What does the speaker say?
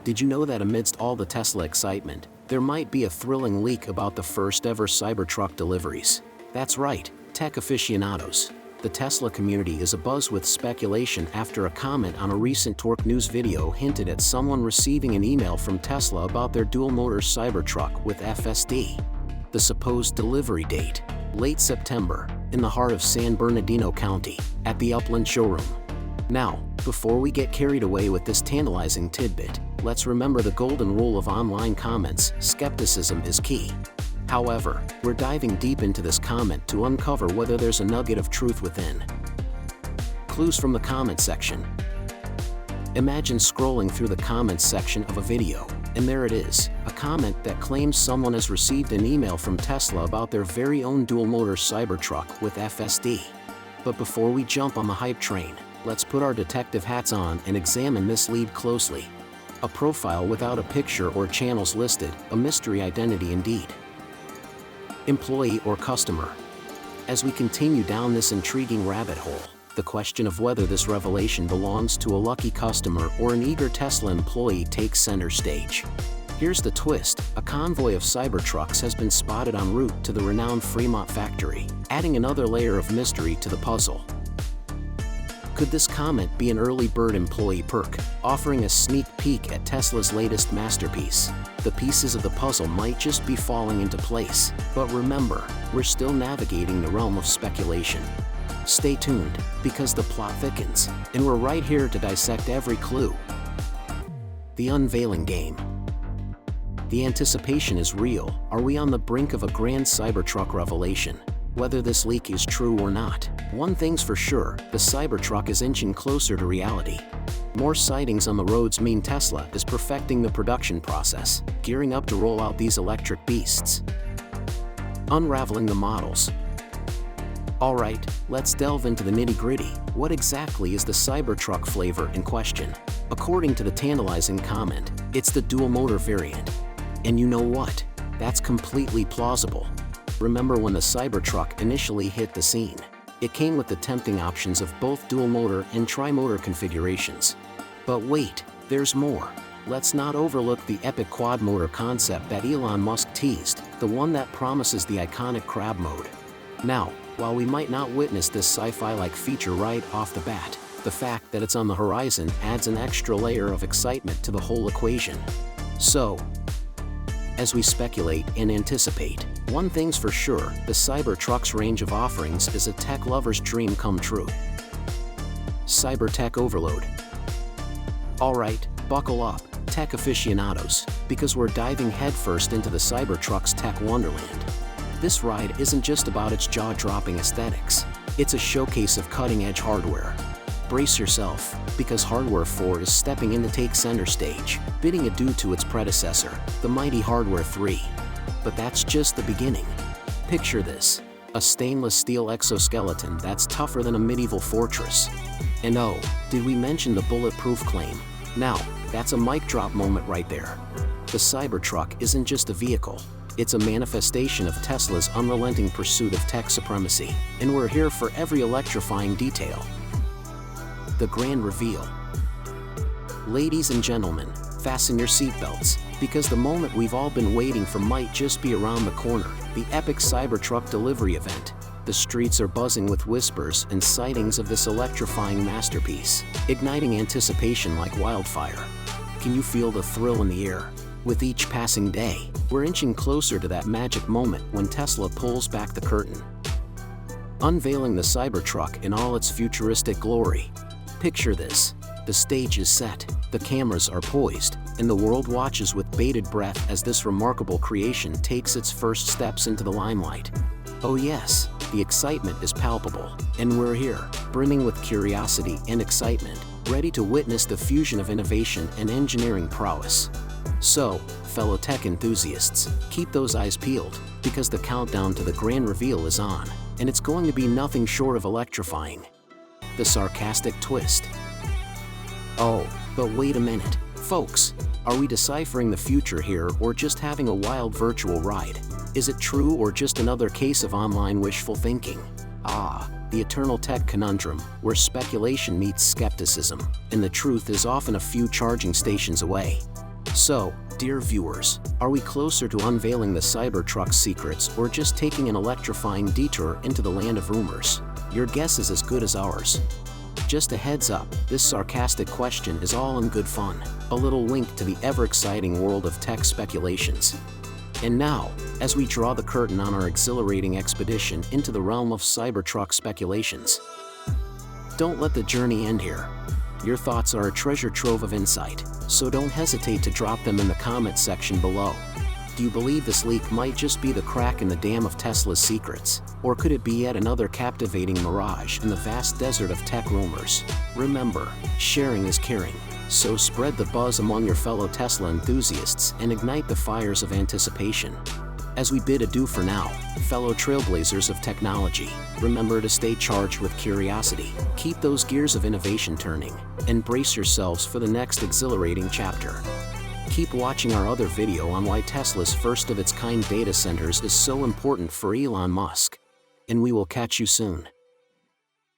Did you know that amidst all the Tesla excitement, there might be a thrilling leak about the first ever Cybertruck deliveries? That's right, tech aficionados. The Tesla community is abuzz with speculation after a comment on a recent Torque News video hinted at someone receiving an email from Tesla about their dual-motor Cybertruck with FSD. The supposed delivery date: late September, in the heart of San Bernardino County, at the Upland showroom. Now, before we get carried away with this tantalizing tidbit, let's remember the golden rule of online comments: skepticism is key. However, we're diving deep into this comment to uncover whether there's a nugget of truth within. Clues from the comment section. Imagine scrolling through the comments section of a video, and there it is, a comment that claims someone has received an email from Tesla about their very own dual-motor Cybertruck with FSD. But before we jump on the hype train, let's put our detective hats on and examine this lead closely. A profile without a picture or channels listed, a mystery identity indeed. Employee or customer? As we continue down this intriguing rabbit hole, the question of whether this revelation belongs to a lucky customer or an eager Tesla employee takes center stage. Here's the twist: a convoy of Cybertrucks has been spotted en route to the renowned Fremont factory, adding another layer of mystery to the puzzle. Could this comment be an early bird employee perk, offering a sneak peek at Tesla's latest masterpiece? The pieces of the puzzle might just be falling into place, but remember, we're still navigating the realm of speculation. Stay tuned, because the plot thickens, and we're right here to dissect every clue. The unveiling game. The anticipation is real. Are we on the brink of a grand Cybertruck revelation? Whether this leak is true or not, one thing's for sure: the Cybertruck is inching closer to reality. More sightings on the roads mean Tesla is perfecting the production process, gearing up to roll out these electric beasts. Unraveling the models. Alright, let's delve into the nitty-gritty. What exactly is the Cybertruck flavor in question? According to the tantalizing comment, it's the dual-motor variant. And you know what? That's completely plausible. Remember when the Cybertruck initially hit the scene? It came with the tempting options of both dual-motor and tri-motor configurations. But wait, there's more. Let's not overlook the epic quad-motor concept that Elon Musk teased, the one that promises the iconic crab mode. Now, while we might not witness this sci-fi-like feature right off the bat, the fact that it's on the horizon adds an extra layer of excitement to the whole equation. So, as we speculate and anticipate, one thing's for sure: the Cybertruck's range of offerings is a tech lover's dream come true. Cybertech overload. Alright, buckle up, tech aficionados, because we're diving headfirst into the Cybertruck's tech wonderland. This ride isn't just about its jaw-dropping aesthetics, it's a showcase of cutting-edge hardware. Brace yourself, because Hardware 4 is stepping in to take center stage, bidding adieu to its predecessor, the mighty Hardware 3. But that's just the beginning. Picture this: a stainless steel exoskeleton that's tougher than a medieval fortress. And oh, did we mention the bulletproof claim? Now, that's a mic drop moment right there. The Cybertruck isn't just a vehicle, it's a manifestation of Tesla's unrelenting pursuit of tech supremacy, and we're here for every electrifying detail. The grand reveal. Ladies and gentlemen, fasten your seatbelts, because the moment we've all been waiting for might just be around the corner: the epic Cybertruck delivery event. The streets are buzzing with whispers and sightings of this electrifying masterpiece, igniting anticipation like wildfire. Can you feel the thrill in the air? With each passing day, we're inching closer to that magic moment when Tesla pulls back the curtain. Unveiling the Cybertruck in all its futuristic glory. Picture this: the stage is set, the cameras are poised, and the world watches with bated breath as this remarkable creation takes its first steps into the limelight. Oh yes, the excitement is palpable, and we're here, brimming with curiosity and excitement, ready to witness the fusion of innovation and engineering prowess. So, fellow tech enthusiasts, keep those eyes peeled, because the countdown to the grand reveal is on, and it's going to be nothing short of electrifying. The sarcastic twist. Oh, but wait a minute, folks. Are we deciphering the future here, or just having a wild virtual ride? Is it true, or just another case of online wishful thinking? Ah, the eternal tech conundrum, where speculation meets skepticism, and the truth is often a few charging stations away. So, dear viewers, are we closer to unveiling the Cybertruck secrets or just taking an electrifying detour into the land of rumors? Your guess is as good as ours. Just a heads up, this sarcastic question is all in good fun, a little wink to the ever-exciting world of tech speculations. And now, as we draw the curtain on our exhilarating expedition into the realm of Cybertruck speculations, don't let the journey end here. Your thoughts are a treasure trove of insight, so don't hesitate to drop them in the comment section below. Do you believe this leak might just be the crack in the dam of Tesla's secrets? Or could it be yet another captivating mirage in the vast desert of tech rumors? Remember, sharing is caring, so spread the buzz among your fellow Tesla enthusiasts and ignite the fires of anticipation. As we bid adieu for now, fellow trailblazers of technology, remember to stay charged with curiosity, keep those gears of innovation turning, and brace yourselves for the next exhilarating chapter. Keep watching our other video on why Tesla's first-of-its-kind data centers is so important for Elon Musk. And we will catch you soon.